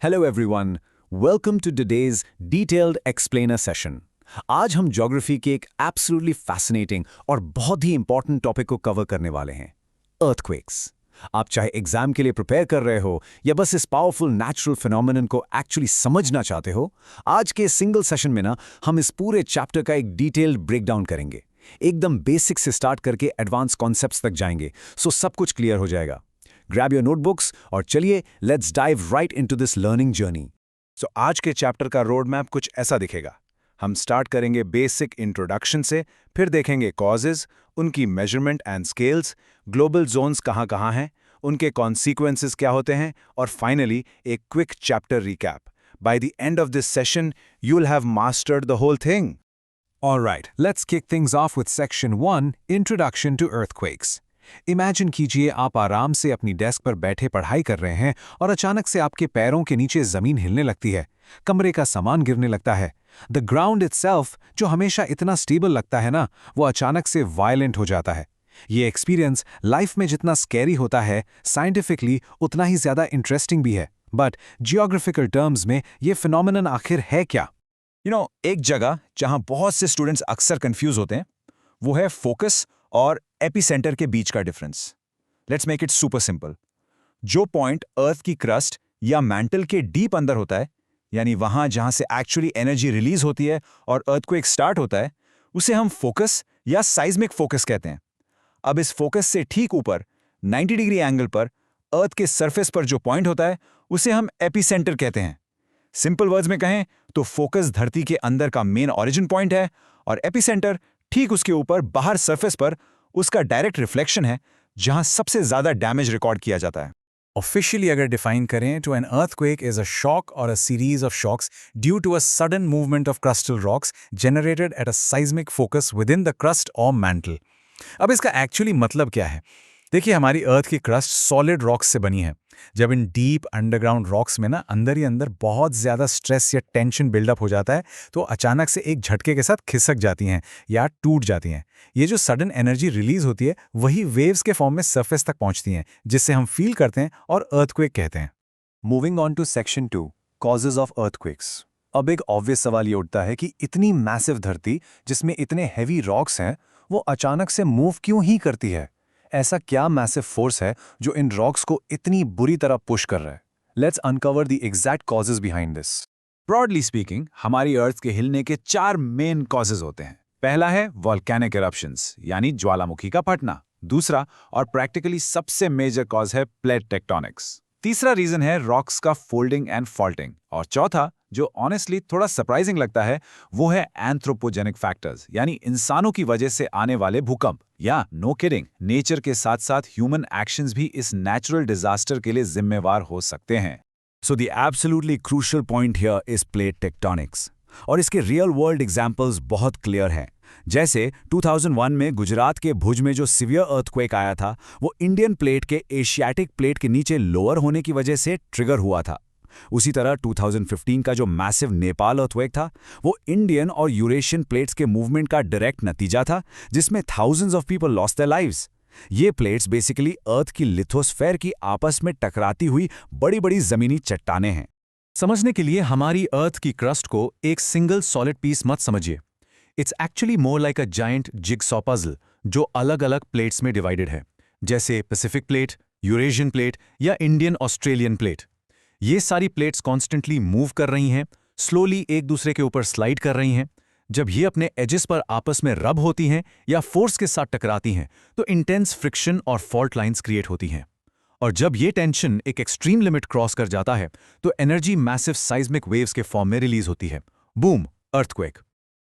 Hello everyone, welcome to today's detailed explainer session. आज हम geography के एक एब्सोल्युटली फैसिनेटिंग और बहुत ही इंपॉर्टेंट टॉपिक को कवर करने वाले हैं, अर्थक्वेक्स। आप चाहे एग्जाम के लिए प्रिपेयर कर रहे हो या बस इस पावरफुल नेचुरल फिनोमेनन को एक्चुअली समझना चाहते हो, आज के सिंगल सेशन में हम इस पूरे चैप्टर का एक डिटेल्ड ब्रेकडाउन करेंगे। एकदम बेसिक से स्टार्ट करके एडवांस कॉन्सेप्ट्स तक जाएंगे, सो सब कुछ क्लियर हो जाएगा। ग्रैब योर नोटबुक्स और चलिए let's dive right into this learning journey. So आज के चैप्टर का रोड मैप कुछ ऐसा दिखेगा। हम स्टार्ट करेंगे बेसिक इंट्रोडक्शन से, फिर देखेंगे कॉजेज, उनकी measurement and scales, global zones कहाँ हैं, उनके कॉन्सिक्वेंसेस क्या होते हैं, और फाइनली एक quick chapter recap. By the end of this session you will have mastered the whole thing. Alright, let's kick things off with Section 1, Introduction to Earthquakes. Imagine कीजिए आप आराम से अपनी डेस्क पर बैठे पढ़ाई कर रहे हैं और अचानक से आपके पैरों के नीचे जमीन हिलने लगती है, कमरे का सामान गिरने लगता है। द ग्राउंड इटसेल्फ, जो हमेशा इतना स्टेबल लगता है ना, वो अचानक से वायलेंट हो जाता है। ये एक्सपीरियंस लाइफ में जितना स्कैरी होता है, साइंटिफिकली उतना ही ज्यादा इंटरेस्टिंग भी है। बट जियोग्राफिकल टर्म्स में ये फिनोमेनन आखिर है क्या? एक जगह जहां बहुत से स्टूडेंट्स अक्सर कंफ्यूज होते हैं, वो है फोकस और एपिसेंटर के बीच का difference. Let's make it super simple. जो पॉइंट अर्थ की क्रस्ट या मैंटल के डीप अंदर होता है, यानी वहां जहां से एक्चुअली एनर्जी रिलीज होती है और अर्थक्वेक स्टार्ट होता है, उसे हम फोकस या साइज्मिक फोकस कहते हैं। अब इस फोकस से ठीक ऊपर 90 डिग्री एंगल पर अर्थ के सरफेस पर जो पॉइंट होता है, उसे हम एपिसेंटर कहते हैं। सिंपल वर्ड्स में कहें तो फोकस धरती के अंदर का मेन ओरिजिन पॉइंट है और एपिसेंटर ठीक उसके ऊपर बाहर सरफेस पर उसका डायरेक्ट रिफ्लेक्शन है, जहां सबसे ज्यादा डैमेज रिकॉर्ड किया जाता है। ऑफिशियली अगर डिफाइन करें तो an earthquake is a shock और a series of shocks due to a sudden movement of crustal rocks generated at a seismic focus within the crust और मैंटल। अब इसका एक्चुअली मतलब क्या है? देखिए, हमारी अर्थ की क्रस्ट सॉलिड रॉक्स से बनी है। जब इन डीप अंडरग्राउंड रॉक्स में अंदर ही अंदर बहुत ज़्यादा स्ट्रेस या टेंशन बिल्डअप हो जाता है, तो अचानक से एक झटके के साथ खिसक जाती हैं या टूट जाती हैं। ये जो सडन एनर्जी रिलीज होती है, वही वेव्स के फॉर्म में सरफेस तक पहुंचती हैं, जिससे हम फील करते हैं और अर्थक्वेक कहते हैं। Moving on to section 2, causes of earthquakes. अब एक ऑब्वियस सवाल ये उठता है कि इतनी मैसिव धरती जिसमें इतने हैवी रॉक्स हैं, वो अचानक से मूव क्यों ही करती है? ऐसा क्या मैसिव फोर्स है जो इन रॉक्स को इतनी बुरी तरह पुश कर रहा है? Let's uncover the exact causes behind this. Broadly speaking, हमारी अर्थ के हिलने के 4 मेन कॉजेज होते हैं। पहला है वॉल्केनिक इरप्शंस, यानी ज्वालामुखी का फटना। दूसरा और प्रैक्टिकली सबसे मेजर कॉज है प्लेट टेक्टोनिक्स। तीसरा रीजन है रॉक्स का फोल्डिंग एंड फॉल्टिंग। और चौथा, जो ऑनेस्टली थोड़ा सरप्राइजिंग लगता है, वो है एंथ्रोपोजेनिक फैक्टर्स, यानी इंसानों की वजह से आने वाले भूकंप। या नो किडिंग, नेचर के साथ साथ ह्यूमन एक्शंस भी इस नेचुरल डिजास्टर के लिए जिम्मेवार हो सकते हैं। So the absolutely crucial point here is plate tectonics, और इसके रियल वर्ल्ड एग्जांपल्स बहुत क्लियर हैं। जैसे 2001 में गुजरात के भुज में जो सिवियर अर्थक्वेक आया था, वो इंडियन प्लेट के एशियाटिक प्लेट के नीचे लोअर होने की वजह से ट्रिगर हुआ था। उसी तरह 2015 का जो मैसिव नेपाल अर्थक्वेक था, वो इंडियन और यूरेशियन प्लेट्स के मूवमेंट का डायरेक्ट नतीजा था, जिसमें thousands of people lost their lives. ये प्लेट्स बेसिकली अर्थ की लिथोस्फेयर की आपस में टकराती हुई बड़ी बड़ी जमीनी चट्टानें हैं। समझने के लिए हमारी अर्थ की क्रस्ट को एक सिंगल सॉलिड पीस मत समझिए। It's actually more like a giant jigsaw puzzle, जो अलग अलग प्लेट्स में डिवाइडेड है, जैसे पैसिफिक प्लेट, यूरेशियन प्लेट या इंडियन ऑस्ट्रेलियन प्लेट। ये सारी प्लेट्स कॉन्स्टेंटली मूव कर रही हैं, स्लोली एक दूसरे के ऊपर स्लाइड कर रही हैं। जब ये अपने एजेस पर आपस में रब होती हैं या फोर्स के साथ टकराती हैं, तो इंटेंस फ्रिक्शन और फॉल्ट लाइंस क्रिएट होती हैं। और जब ये टेंशन एक एक्सट्रीम लिमिट क्रॉस कर जाता है, तो एनर्जी मैसिव साइज्मिक वेव्स के फॉर्म में रिलीज होती है। Boom, earthquake.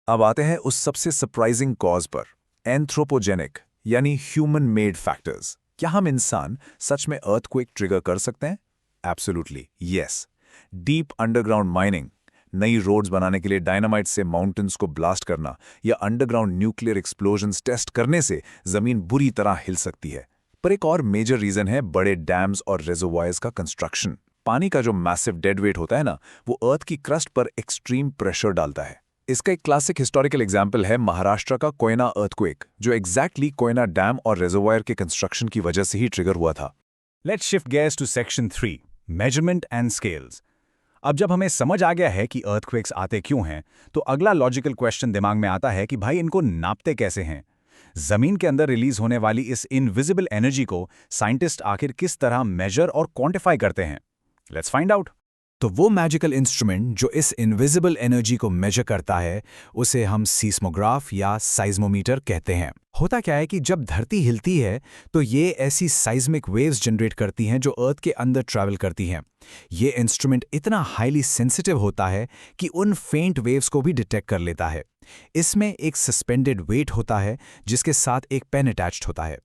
अब आते हैं उस सबसे सरप्राइजिंग कॉज पर, एंथ्रोपोजेनिक यानी ह्यूमन मेड फैक्टर्स। क्या हम इंसान सच में अर्थक्वेक ट्रिगर कर सकते हैं? Absolutely yes. Deep underground mining, नई रोड्स बनाने के लिए डायनामाइट से माउंटेन्स को ब्लास्ट करना या अंडरग्राउंड न्यूक्लियर एक्सप्लोजन्स टेस्ट करने से जमीन बुरी तरह हिल सकती है। पर एक और मेजर रीजन है बड़े डैम्स और रिजर्वॉयर्स का कंस्ट्रक्शन। पानी का जो मैसिव डेड वेट होता है ना, वो अर्थ की क्रस्ट पर एक्सट्रीम प्रेशर डालता है। इसका एक क्लासिक हिस्टोरिकल एग्जाम्पल है महाराष्ट्र का कोयना अर्थक्वेक, जो एग्जैक्टली कोयना डैम और रिजर्वॉयर के कंस्ट्रक्शन की वजह से ही ट्रिगर हुआ था। Let's shift gears to section 3, measurement and scales. अब जब हमें समझ आ गया है कि अर्थक्वेक्स आते क्यों हैं, तो अगला लॉजिकल क्वेश्चन दिमाग में आता है कि भाई इनको नापते कैसे हैं। जमीन के अंदर रिलीज होने वाली इस इनविजिबल एनर्जी को साइंटिस्ट आखिर किस तरह मेजर और क्वांटिफाई करते हैं? Let's find out. तो वो मैजिकल इंस्ट्रूमेंट जो इस इनविजिबल एनर्जी को मेजर करता है, उसे हम सीस्मोग्राफ या साइज्मोमीटर कहते हैं। होता क्या है कि जब धरती हिलती है तो ये ऐसी साइज्मिक वेव्स जनरेट करती हैं जो अर्थ के अंदर ट्रैवल करती हैं। ये इंस्ट्रूमेंट इतना हाईली सेंसिटिव होता है कि उन फेंट वेव्स को भी डिटेक्ट कर लेता है। इसमें एक सस्पेंडेड वेट होता है जिसके साथ एक पेन अटैच्ड होता है।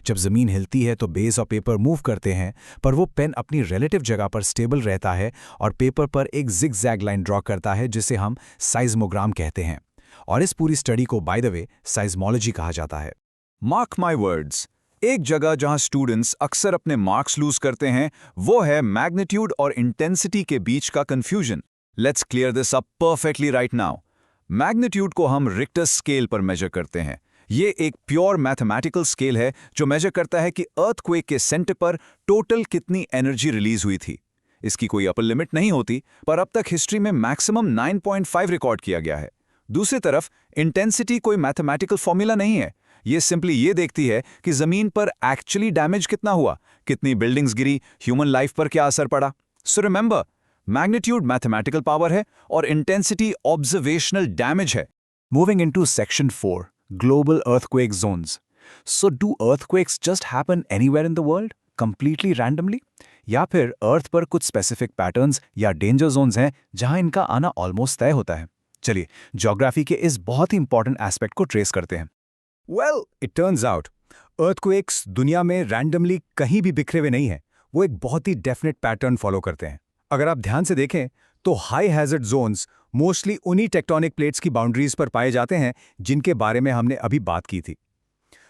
जब जमीन हिलती है तो बेस और पेपर मूव करते हैं, पर वो पेन अपनी रिलेटिव जगह पर स्टेबल रहता है और पेपर पर एक जिगजैग लाइन ड्रॉ करता है जिसे हम साइज्मोग्राम कहते हैं। और इस पूरी स्टडी को बाय द वे साइज्मोलॉजी कहा जाता है। मार्क माई वर्ड्स, एक जगह जहां स्टूडेंट्स अक्सर अपने मार्क्स लूज करते हैं वो है मैग्नीट्यूड और इंटेंसिटी के बीच का confusion. Let's clear this up perfectly right now. Magnitude को हम रिक्टर स्केल पर मेजर करते हैं। ये एक प्योर मैथमेटिकल स्केल है जो मेजर करता है कि अर्थक्वेक के सेंटर पर टोटल कितनी एनर्जी रिलीज हुई थी। इसकी कोई अपर लिमिट नहीं होती, पर अब तक हिस्ट्री में मैक्सिमम 9.5 रिकॉर्ड किया गया है। दूसरी तरफ इंटेंसिटी कोई मैथमेटिकल फॉर्मूला नहीं है। ये सिंपली ये देखती है कि जमीन पर एक्चुअली डैमेज कितना हुआ, कितनी बिल्डिंग्स गिरी, ह्यूमन लाइफ पर क्या असर पड़ा। So remember, magnitude mathematical power है और इंटेंसिटी ऑब्जर्वेशनल डैमेज है। Moving into section 4, global earthquake zones. So do earthquakes just happen anywhere in the world, completely randomly, या फिर अर्थ पर कुछ स्पेसिफिक पैटर्न्स या डेंजर जोन्स हैं जहां इनका आना ऑलमोस्ट तय होता है? चलिए ज्योग्राफी के इस बहुत ही इंपॉर्टेंट एस्पेक्ट को ट्रेस करते हैं। Well, it turns out earthquakes दुनिया में रैंडमली कहीं भी बिखरे हुए नहीं हैं। वो एक बहुत ही डेफिनेट पैटर्न फॉलो करते हैं। अगर आप ध्यान से देखें तो हाई हैजर्ड जोन्स मोस्टली उन्हीं टेक्टोनिक प्लेट्स की बाउंड्रीज पर पाए जाते हैं जिनके बारे में हमने अभी बात की थी।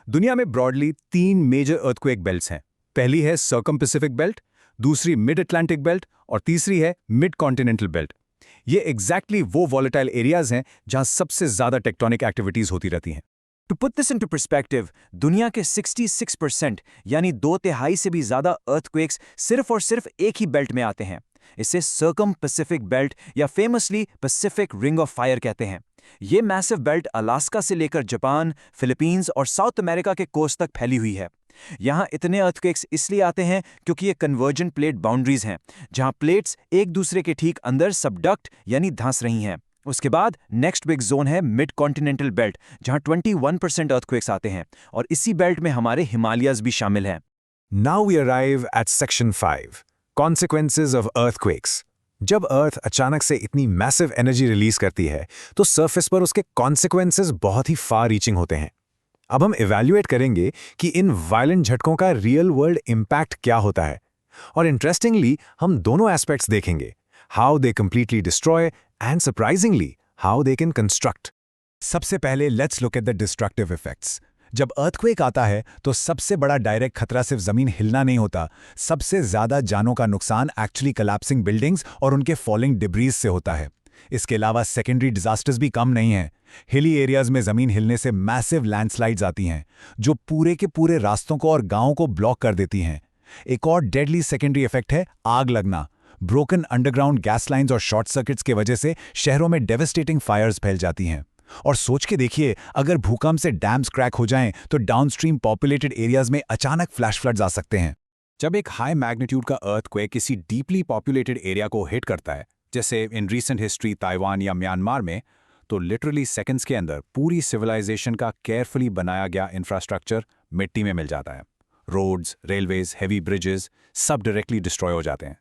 दुनिया में ब्रॉडली 3 मेजर अर्थक्वेक बेल्ट्स हैं। पहली है सर्कम पैसिफिक बेल्ट, दूसरी मिड अटलांटिक बेल्ट और तीसरी है मिड कॉन्टिनेंटल बेल्ट। ये एग्जैक्टली वो वॉलेटाइल एरियाज हैं जहां सबसे ज्यादा टेक्टोनिक एक्टिविटीज होती रहती हैं। To put this into perspective, दुनिया के 66% यानी 2/3 से भी ज्यादा अर्थक्वेक्स सिर्फ और सिर्फ एक ही बेल्ट में आते हैं। इसे सर्कम पैसिफिक बेल्ट या famously Pacific ring of fire कहते हैं। ये मैसिव बेल्ट अलास्का से लेकर जापान, फिलीपींस और साउथ अमेरिका के कोस्ट तक फैली हुई है। यहाँ इतने अर्थक्वेक्स इसलिए आते हैं क्योंकि ये कन्वर्जन प्लेट बाउंड्रीज हैं, जहाँ प्लेट्स एक दूसरे के ठीक अंदर सबडक्ट यानी धंस रही हैं। उसके बाद नेक्स्ट बिग जोन है मिड कॉन्टिनेंटल बेल्ट, जहाँ 21% अर्थक्वेक्स आते हैं और इसी बेल्ट में हमारे हिमालयाज भी शामिल हैं। Now we arrive at section 5, consequences of earthquakes. जब अर्थ अचानक से इतनी मैसिव एनर्जी रिलीज करती है तो सरफेस पर उसके कॉन्सिक्वेंसेस बहुत ही फार रीचिंग होते हैं। अब हम इवैल्यूएट करेंगे कि इन वायलेंट झटकों का रियल वर्ल्ड इम्पैक्ट क्या होता है। और इंटरेस्टिंगली हम दोनों एस्पेक्ट्स देखेंगे, how they completely destroy and surprisingly how they can construct. सबसे पहले let's look at the destructive effects. जब अर्थक्वेक आता है तो सबसे बड़ा डायरेक्ट खतरा सिर्फ जमीन हिलना नहीं होता, सबसे ज्यादा जानों का नुकसान एक्चुअली कोलैप्सिंग बिल्डिंग्स और उनके फॉलिंग डिब्रीज से होता है। इसके अलावा सेकेंडरी डिजास्टर्स भी कम नहीं हैं। हिली एरियाज में जमीन हिलने से मैसिव लैंडस्लाइड्स आती हैं जो पूरे के पूरे रास्तों को और गांवों को ब्लॉक कर देती हैं। एक और डेडली सेकेंडरी इफेक्ट है आग लगना। ब्रोकन अंडरग्राउंड गैस लाइन्स और शॉर्ट सर्किट्स की वजह से शहरों में डेवास्टेटिंग फायर्स फैल जाती हैं। और सोच के देखिए, अगर भूकंप से डैम्स क्रैक हो जाएं तो डाउनस्ट्रीम पॉपुलेटेड एरियाज में अचानक फ्लैश फ्लड्स आ सकते हैं। जब एक हाई मैग्नीट्यूड का अर्थक्वेक किसी डीपली पॉपुलेटेड एरिया को हिट करता है, जैसे इन रीसेंट हिस्ट्री ताइवान या म्यांमार में, तो लिटरली सेकंड्स के अंदर पूरी सिविलाइजेशन का केयरफुली बनाया गया इंफ्रास्ट्रक्चर मिट्टी में मिल जाता है। रोड्स, रेलवेज, हेवी ब्रिजेस सब डायरेक्टली डिस्ट्रॉय हो जाते हैं।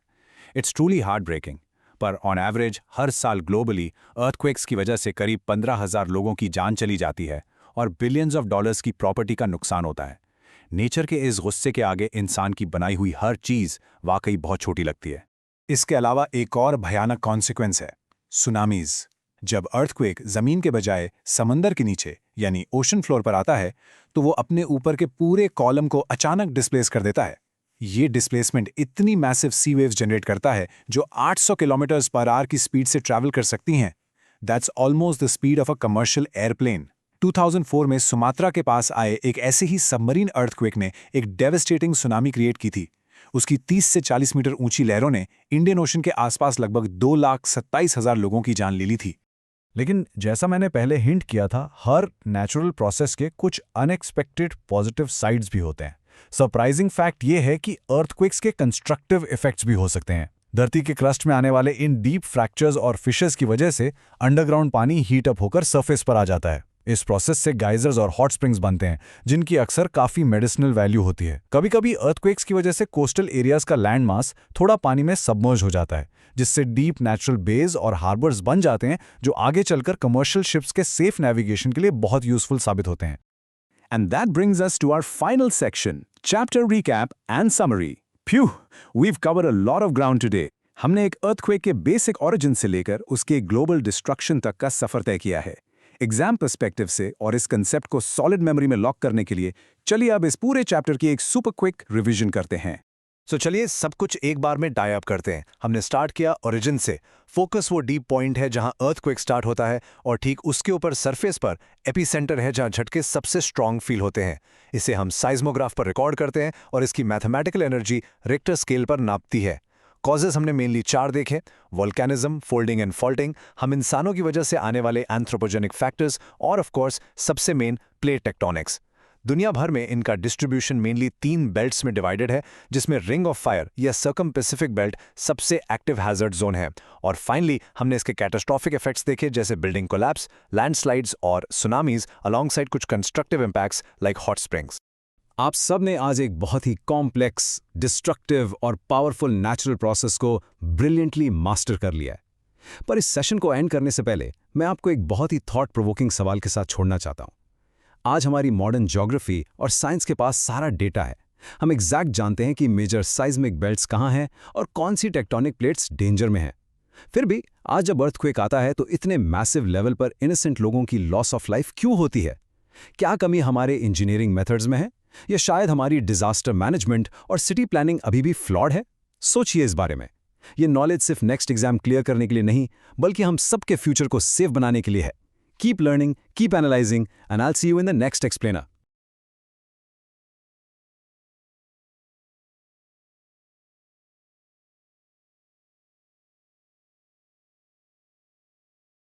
इट्स ट्रूली हार्ट ब्रेकिंग, पर ऑन एवरेज हर साल ग्लोबली अर्थक्वेक्स की वजह से करीब 15,000 लोगों की जान चली जाती है और बिलियंस ऑफ डॉलर्स की प्रॉपर्टी का नुकसान होता है। नेचर के इस गुस्से के आगे इंसान की बनाई हुई हर चीज़ वाकई बहुत छोटी लगती है। इसके अलावा एक और भयानक कॉन्सिक्वेंस है सुनामीज। जब अर्थक्वेक जमीन के बजाय समंदर के नीचे यानी ओशन फ्लोर पर आता है तो वो अपने ऊपर के पूरे कॉलम को अचानक डिस्प्लेस कर देता है। ये डिस्प्लेसमेंट इतनी मैसिव सी वेव्स जनरेट करता है जो 800 किलोमीटर्स पर आवर की स्पीड से ट्रैवल कर सकती हैं। That's almost the speed of a commercial airplane. 2004 में सुमात्रा के पास आए एक ऐसे ही सबमरीन अर्थक्वेक ने एक डेवास्टेटिंग सुनामी क्रिएट की थी। उसकी 30 से 40 मीटर ऊंची लहरों ने इंडियन ओशन के आसपास लगभग 2,27,000 लोगों की जान ले ली थी। लेकिन जैसा मैंने पहले हिंट किया था, हर नेचुरल प्रोसेस के कुछ अनएक्सपेक्टेड पॉजिटिव साइड्स भी होते हैं। सरप्राइजिंग फैक्ट ये है कि अर्थक्वेक्स के कंस्ट्रक्टिव इफेक्ट्स भी हो सकते हैं। धरती के क्रस्ट में आने वाले इन डीप फ्रैक्चर्स और फिशेस की वजह से अंडरग्राउंड पानी हीट अप होकर सरफेस पर आ जाता है। इस प्रोसेस से गाइजर्स और हॉट स्प्रिंग्स बनते हैं, जिनकी अक्सर काफी मेडिसिनल वैल्यू होती है। कभी-कभी अर्थक्वेक्स की वजह से कोस्टल एरियाज का लैंड मास थोड़ा पानी में सबमर्ज हो जाता है, जिससे डीप नेचुरल बेज और हार्बर्स बन जाते हैं, जो आगे चलकर कमर्शियल शिप्स के सेफ नेविगेशन के लिए बहुत यूजफुल साबित होते हैं। And that brings us to our final section, chapter recap and summary. Phew, we've covered a lot of ground today. हमने एक earthquake के बेसिक origin से लेकर उसके global destruction तक का सफर तय किया है। एग्जाम पर्सपेक्टिव से और इस कंसेप्ट को सॉलिड मेमोरी में लॉक करने के लिए चलिए अब इस पूरे चैप्टर की एक सुपर क्विक रिवीजन करते हैं। सो चलिए सब कुछ एक बार में टाई अप करते हैं। हमने स्टार्ट किया ओरिजिन से। फोकस वो डीप पॉइंट है जहां अर्थक्वेक स्टार्ट होता है और ठीक उसके ऊपर सरफेस पर एपिसेंटर है जहां झटके सबसे स्ट्रांग फील होते हैं। इसे हम साइज्मोग्राफ पर रिकॉर्ड करते हैं और इसकी मैथमेटिकल एनर्जी रिक्टर स्केल पर नापती है। कॉजेज हमने मेनली 4 देखे: वोल्केनिज्म, फोल्डिंग एंड फॉल्टिंग, हम इंसानों की वजह से आने वाले एंथ्रोपोजेनिक फैक्टर्स और ऑफ कोर्स सबसे मेन प्लेट टेक्टोनिक्स। दुनिया भर में इनका डिस्ट्रीब्यूशन मेनली 3 बेल्ट्स में डिवाइडेड है, जिसमें रिंग ऑफ फायर या सर्कम पैसिफिक बेल्ट सबसे एक्टिव हैजर्ड जोन है। और फाइनली हमने इसके कैटास्ट्रॉफिक इफेक्ट्स देखे, जैसे बिल्डिंग कोलैप्स, लैंडस्लाइड्स और सुनामीज अलोंगसाइड कुछ constructive impacts like hot springs. आप सब ने आज एक बहुत ही कॉम्प्लेक्स, डिस्ट्रक्टिव और पावरफुल नेचुरल प्रोसेस को ब्रिलियंटली मास्टर कर लिया है। पर इस सेशन को एंड करने से पहले मैं आपको एक बहुत ही थॉट प्रोवोकिंग सवाल के साथ छोड़ना चाहता हूं। आज हमारी मॉडर्न ज्योग्राफी और साइंस के पास सारा डेटा है। हम एग्जैक्ट जानते हैं कि मेजर साइज्मिक बेल्ट्स कहाँ हैं और कौन सी टेक्टोनिक प्लेट्स डेंजर में हैं। फिर भी आज जब अर्थक्वेक आता है तो इतने मैसिव लेवल पर इनोसेंट लोगों की लॉस ऑफ लाइफ क्यों होती है? क्या कमी हमारे इंजीनियरिंग मेथड्स में है, या शायद हमारी डिजास्टर मैनेजमेंट और सिटी प्लानिंग अभी भी फ्लॉड है? सोचिए इस बारे में। ये नॉलेज सिर्फ नेक्स्ट एग्जाम क्लियर करने के लिए नहीं, बल्कि हम सबके फ्यूचर को सेफ बनाने के लिए है। Keep learning, keep analysing, and I will see you in the next explainer.